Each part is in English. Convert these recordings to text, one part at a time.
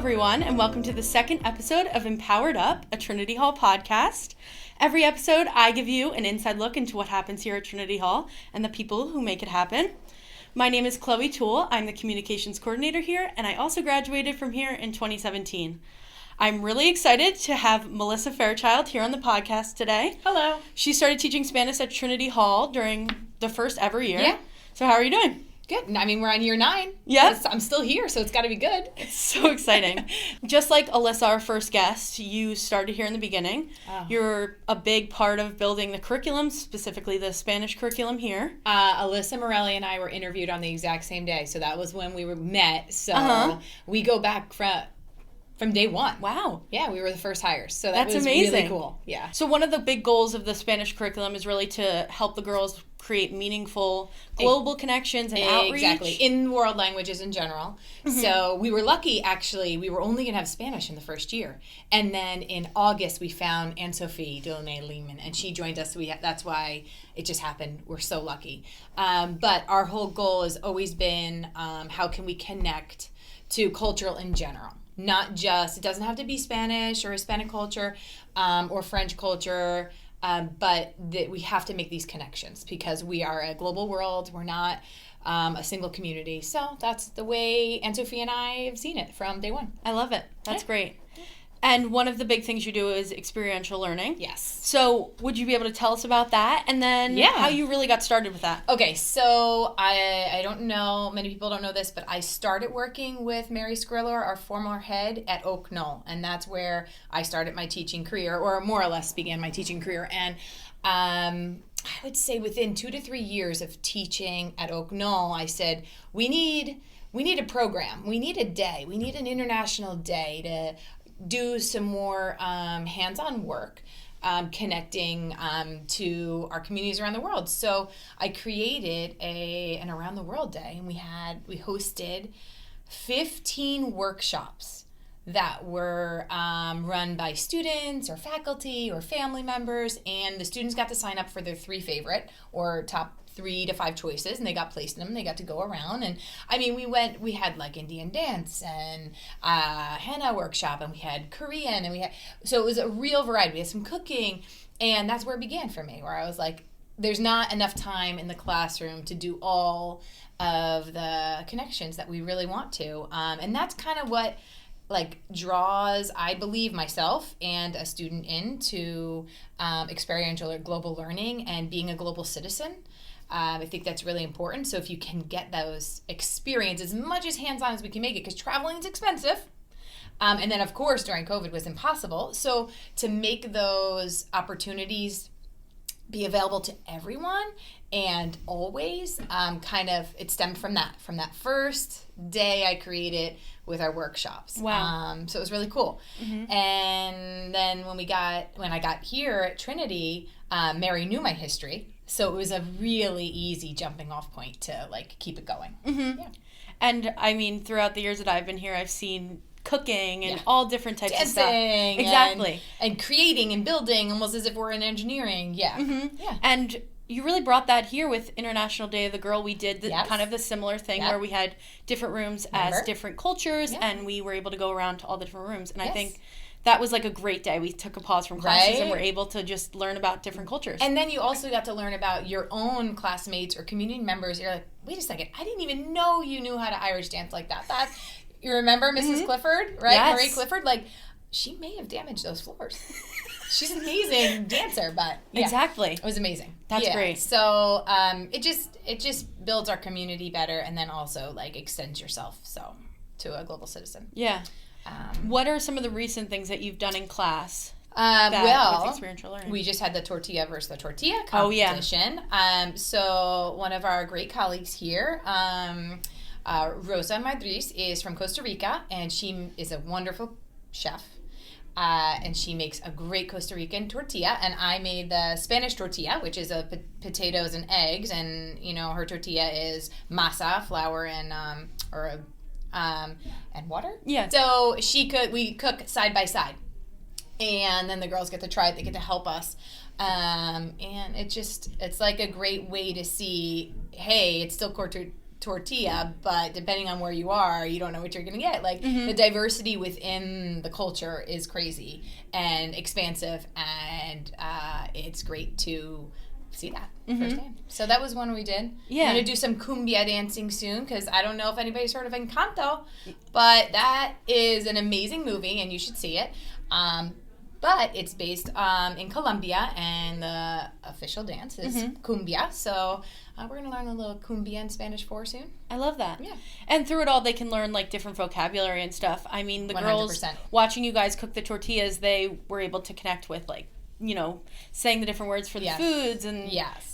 everyone, and welcome to the second episode of Empowered Up, a Trinity Hall podcast. Every episode, I give you an inside look into what happens here at Trinity Hall and the people who make it happen. My name is Chloe Toole. I'm the Communications Coordinator here, and I also graduated from here in 2017. I'm really excited to have Melissa Fairchild here on the podcast today. Hello. She started teaching Spanish at Trinity Hall during the first ever year. Yeah. So how are you doing? Good. I mean, we're on year 9. Yes. I'm still here, so it's got to be good. It's so exciting. Just like Alyssa, our first guest, you started here in the beginning. Oh. You're a big part of building the curriculum, specifically the Spanish curriculum here. Alyssa Morelli and I were interviewed on the exact same day, so that was when we were met. So we go back from day one. Wow. Yeah, we were the first hires. So That's was amazing. Really cool. Yeah. So one of the big goals of the Spanish curriculum is really to help the girls create meaningful global connections and outreach. Exactly. In world languages in general. Mm-hmm. So we were lucky, actually. We were only going to have Spanish in the first year. And then in August, we found Anne-Sophie Delaunay-Lehman, and she joined us. That's why it just happened. We're so lucky. But our whole goal has always been how can we connect to cultural in general. Not just, it doesn't have to be Spanish or Hispanic culture or French culture, but we have to make these connections because we are a global world. We're not a single community. So that's the way Anne-Sophie and I have seen it from day one. I love it. That's great. And one of the big things you do is experiential learning. Yes. So would you be able to tell us about that and then how you really got started with that? Okay, so I don't know, many people don't know this, but I started working with Mary Skriller, our former head at Oak Knoll, and that's where I started my teaching career, or more or less began my teaching career. And I would say within 2 to 3 years of teaching at Oak Knoll, I said, we need a program, we need a day, we need an international day to do some more hands-on work connecting to our communities around the world. So I created an Around the World Day, and we hosted 15 workshops that were run by students or faculty or family members, and the students got to sign up for their 3 favorite or top 3 to 5 choices, and they got placed in them. They got to go around, and I mean, we had like Indian dance and henna workshop, and we had Korean, and so it was a real variety. We had some cooking, and that's where it began for me, where I was like, there's not enough time in the classroom to do all of the connections that we really want to, and that's kind of what draws, I believe, myself and a student into experiential or global learning and being a global citizen. I think that's really important. So if you can get those experiences, as much as hands-on as we can make it, because traveling is expensive. And then, of course, during COVID was impossible. So to make those opportunities be available to everyone and always, it stemmed from that first day I created with our workshops. Wow. So it was really cool. Mm-hmm. And then when I got here at Trinity, Mary knew my history. So it was a really easy jumping off point to keep it going. Mm-hmm. Yeah. And I mean, throughout the years that I've been here, I've seen cooking and all different types of stuff. Exactly. And creating and building almost as if we're in engineering. Yeah. Mm-hmm. Yeah. And you really brought that here with International Day of the Girl. We did kind of the similar thing where we had different rooms as different cultures, and we were able to go around to all the different rooms. And I think that was a great day. We took a pause from classes and were able to just learn about different cultures. And then you also got to learn about your own classmates or community members. You're like, wait a second, I didn't even know you knew how to Irish dance like that. You remember Mrs. Clifford, right? Yes. Marie Clifford? She may have damaged those floors. She's an amazing dancer, but Exactly. It was amazing. That's great. So it just builds our community better, and then also extends yourself to a global citizen. Yeah. What are some of the recent things that you've done in class? With experiential learning? We just had the tortilla versus the tortilla competition. So one of our great colleagues here, Rosa Madriz, is from Costa Rica, and she is a wonderful chef. And she makes a great Costa Rican tortilla, and I made the Spanish tortilla, which is potatoes and eggs, and her tortilla is masa, flour, and and water. Yeah. So we cook side by side, and then the girls get to try it. They get to help us, and it's like a great way to see, hey, it's still tortilla, but depending on where you are, you don't know what you're going to get. Like, the diversity within the culture is crazy and expansive, and it's great to see that firsthand. So that was one we did. Yeah. I'm going to do some cumbia dancing soon, because I don't know if anybody's heard of Encanto, but that is an amazing movie, and you should see it. But it's based in Colombia, and the official dance is cumbia. So we're going to learn a little cumbia in Spanish for soon. I love that. Yeah. And through it all, they can learn, like, different vocabulary and stuff. I mean, the 100%. girls watching you guys cook the tortillas, they were able to connect with, like, saying the different words for the foods and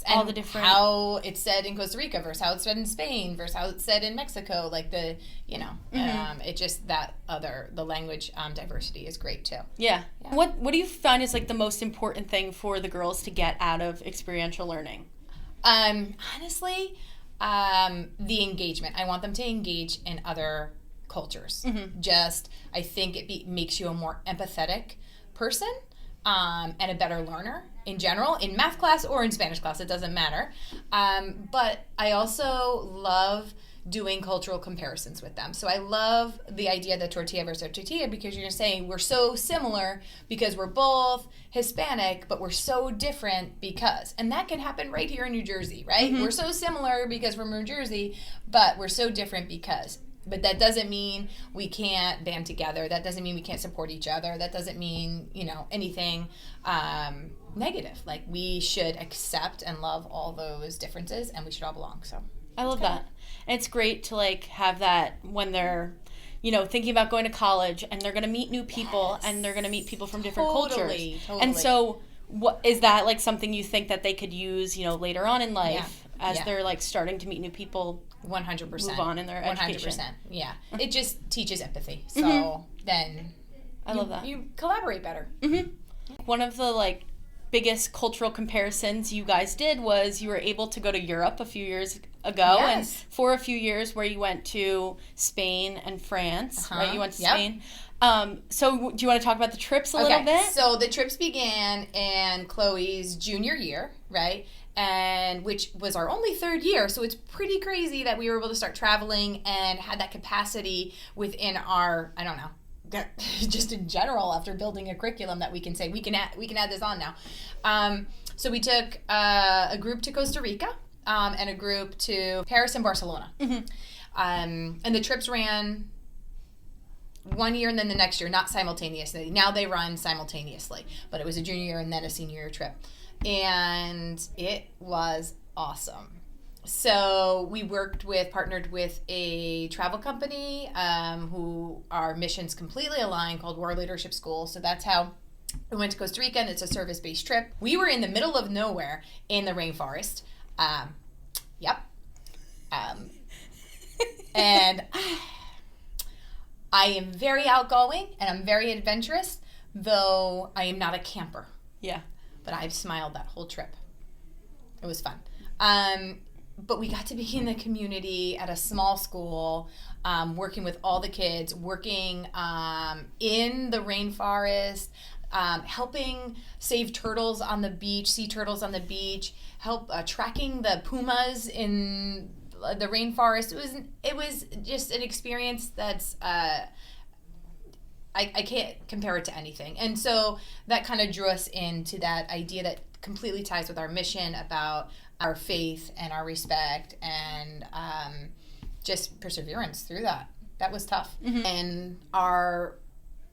all the different... how it's said in Costa Rica versus how it's said in Spain versus how it's said in Mexico. Like, the, it just, the language diversity is great, too. Yeah. What do you find is, like, the most important thing for the girls to get out of experiential learning? Honestly, the engagement. I want them to engage in other cultures. I think it makes you a more empathetic person. And a better learner in general, in math class or in Spanish class, it doesn't matter. But I also love doing cultural comparisons with them. So I love the idea that tortilla versus tortilla, because you're saying we're so similar because we're both Hispanic, but we're so different because. And that can happen right here in New Jersey, right? We're so similar because we're New Jersey, but we're so different because. But that doesn't mean we can't band together. That doesn't mean we can't support each other. That doesn't mean, anything negative. Like, we should accept and love all those differences, and we should all belong. So I love that. And it's great to, like, have that when they're, thinking about going to college, and they're going to meet new people, and they're going to meet people from different cultures. Totally. And so what is that, like, something you think that they could use, later on in life as they're, like, starting to meet new people? 100%. Move on in their education. 100%. Yeah. It just teaches empathy. So then I love that. You collaborate better. One of the, like, biggest cultural comparisons you guys did was you were able to go to Europe a few years ago. And for a few years where you went to Spain and France, right? You went to Spain. So do you want to talk about the trips a little bit? So the trips began in Chloe's junior year, right? And which was our only third year, so it's pretty crazy that we were able to start traveling and had that capacity within our, I don't know, just in general, after building a curriculum that we can say we can add this on now. So we took a group to Costa Rica and a group to Paris and Barcelona, and the trips ran 1 year and then the next year, not simultaneously. Now they run simultaneously, but it was a junior year and then a senior year trip. And it was awesome. So we partnered with a travel company who our missions completely aligned, called World Leadership School. So that's how we went to Costa Rica, and it's a service-based trip. We were in the middle of nowhere in the rainforest. And I am very outgoing and I'm very adventurous, though I am not a camper. Yeah. But I've smiled that whole trip. It was fun. But we got to be in the community at a small school, working with all the kids, working in the rainforest, helping save turtles on the beach, sea turtles on the beach, tracking the pumas in the rainforest. It was just an experience that's I can't compare it to anything. And so that kind of drew us into that idea that completely ties with our mission about our faith and our respect and just perseverance through that. That was tough. And our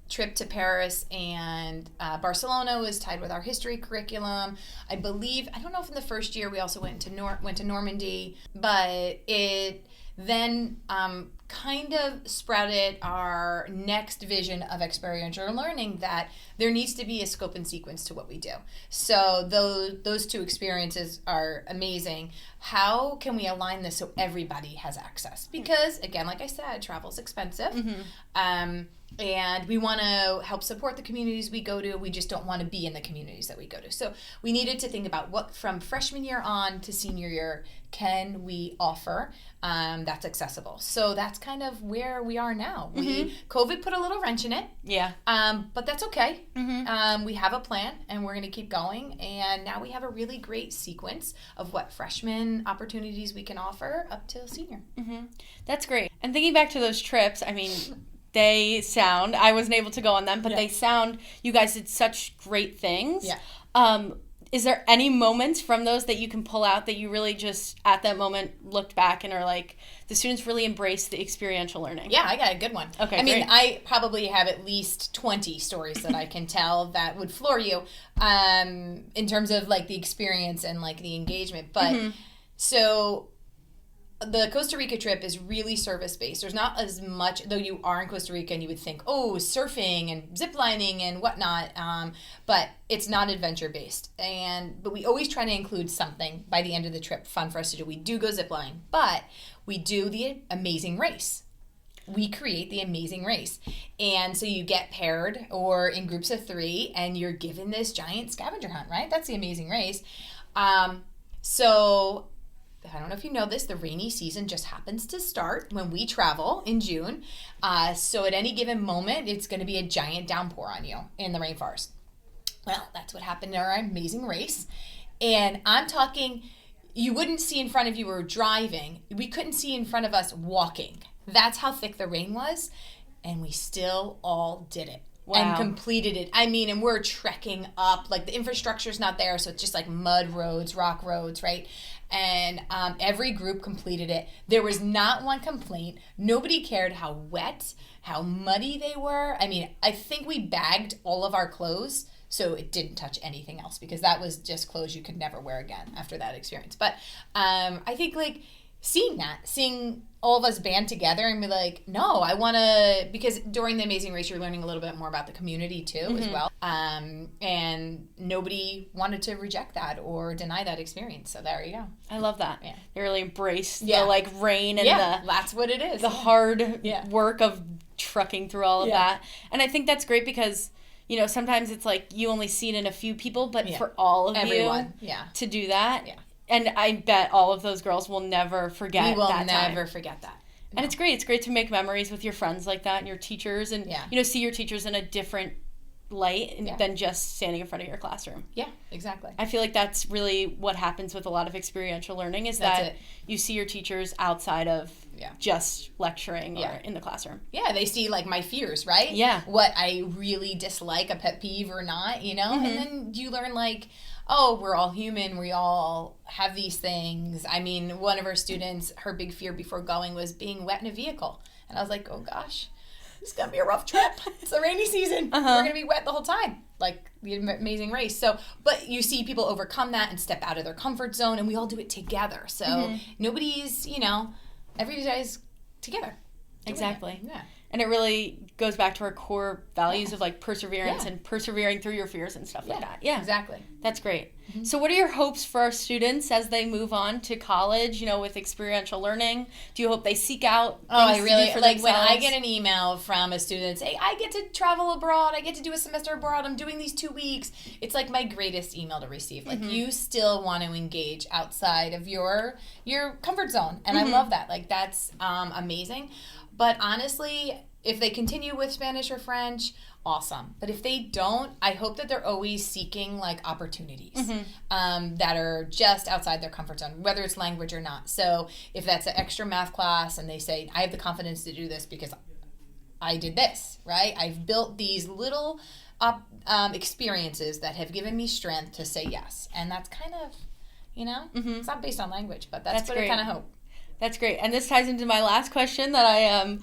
trip to Paris and Barcelona was tied with our history curriculum. I don't know if in the first year we also went to Normandy, but it then kind of sprouted our next vision of experiential learning, that there needs to be a scope and sequence to what we do. So those two experiences are amazing. How can we align this so everybody has access? Because, again, like I said, travel's expensive. And we want to help support the communities we go to. We just don't want to be in the communities that we go to. So we needed to think about what from freshman year on to senior year can we offer that's accessible. So that's that's kind of where we are now. COVID put a little wrench in it. Yeah. But that's okay. We have a plan, and we're going to keep going. And now we have a really great sequence of what freshman opportunities we can offer up till senior. That's great. And thinking back to those trips, I mean, I wasn't able to go on them, but you guys did such great things. Yeah. Is there any moments from those that you can pull out that you really just, at that moment, looked back and are like, the students really embraced the experiential learning? Yeah, I got a good one. Okay, I mean, great. I probably have at least 20 stories that I can tell that would floor you in terms of, like, the experience and, like, the engagement. But, so the Costa Rica trip is really service-based. There's not as much, though you are in Costa Rica and you would think, oh, surfing and ziplining and whatnot, but it's not adventure-based. But we always try to include something by the end of the trip, fun for us to do. We do go ziplining, but we do the amazing race. We create the amazing race. And so you get paired or in groups of 3, and you're given this giant scavenger hunt, right? That's the amazing race. So I don't know if you know this, the rainy season just happens to start when we travel in June. So at any given moment, it's going to be a giant downpour on you in the rainforest. Well, that's what happened in our amazing race. And I'm talking, you wouldn't see in front of you were driving. We couldn't see in front of us walking. That's how thick the rain was. And we still all did it. Wow. And completed it. I mean, and we're trekking up, like the infrastructure's not there, so it's just like mud roads, rock roads, right? And every group completed it. There was not one complaint. Nobody cared how wet, how muddy they were. I mean, I think we bagged all of our clothes, so it didn't touch anything else, because that was just clothes you could never wear again after that experience. But I think, like, seeing all of us band together and be like, no, I want to, because during the amazing race, you're learning a little bit more about the community too, as well. And nobody wanted to reject that or deny that experience. So there you go. I love that. Yeah. They really embraced the, like, rain and that's what it is. The hard work of trucking through all of that. And I think that's great because, you know, sometimes it's like you only see it in a few people, but for all of everyone to do that. Yeah. And I bet all of those girls will never forget that. We will never never forget that. No. And it's great. It's great to make memories with your friends like that and your teachers and, you know, see your teachers in a different light than just standing in front of your classroom. Yeah, exactly. I feel like that's really what happens with a lot of experiential learning is that you see your teachers outside of just lecturing or in the classroom. Yeah, they see, like, my fears, right? Yeah. What I really dislike, a pet peeve or not, you know? And then you learn, like, oh, we're all human. We all have these things. I mean, one of our students, her big fear before going was being wet in a vehicle. And I was like, oh, gosh, it's going to be a rough trip. It's a rainy season. We're going to be wet the whole time, like the amazing race. So, but you see people overcome that and step out of their comfort zone, and we all do it together. So nobody's, you know, everybody's together. Exactly. Yeah. And it really goes back to our core values of, like, perseverance and persevering through your fears and stuff like that. Yeah. Exactly. That's great. So what are your hopes for our students as they move on to college, you know, with experiential learning? Do you hope they seek out things to do for like, themselves? when I get an email from a student say, I get to travel abroad, I get to do a semester abroad, I'm doing these 2 weeks, it's like my greatest email to receive. Like, you still want to engage outside of your comfort zone. And I love that. Like, that's amazing. But honestly, if they continue with Spanish or French, awesome. But if they don't, I hope that they're always seeking, like, opportunities that are just outside their comfort zone, whether it's language or not. So if that's an extra math class and they say, I have the confidence to do this because I did this, right? I've built these little experiences that have given me strength to say yes. And that's kind of, you know, it's not based on language, but that's what I kind of hope. That's great. And this ties into my last question that I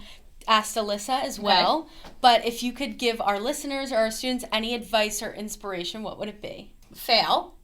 asked Alyssa as well. Okay. But if you could give our listeners or our students any advice or inspiration, what would it be? Fail.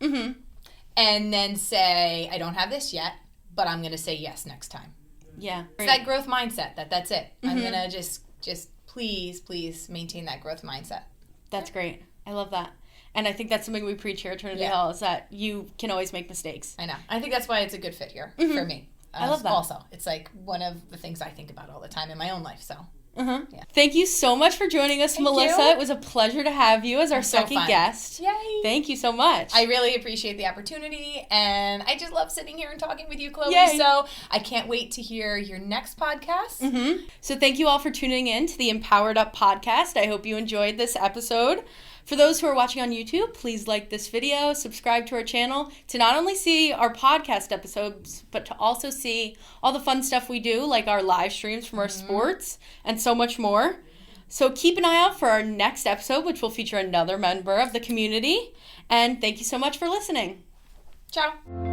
And then say, I don't have this yet, but I'm going to say yes next time. Yeah. It's that growth mindset. That's it. I'm going to just please maintain that growth mindset. That's great. I love that. And I think that's something we preach here at Trinity Hall is that you can always make mistakes. I know. I think that's why it's a good fit here for me. I love that. Also, it's like one of the things I think about all the time in my own life. So Uh-huh. Yeah. Thank you so much for joining us, Thank Melissa. you. It was a pleasure to have you as our second fun. guest. Yay! Thank you so much. I really appreciate the opportunity, and I just love sitting here and talking with you, Chloe. Yay. So I can't wait to hear your next podcast. So thank you all for tuning in to the Empowered Up podcast. I hope you enjoyed this episode. For those who are watching on YouTube, please like this video, subscribe to our channel to not only see our podcast episodes, but to also see all the fun stuff we do, like our live streams from our sports and so much more. So keep an eye out for our next episode, which will feature another member of the community. And thank you so much for listening. Ciao.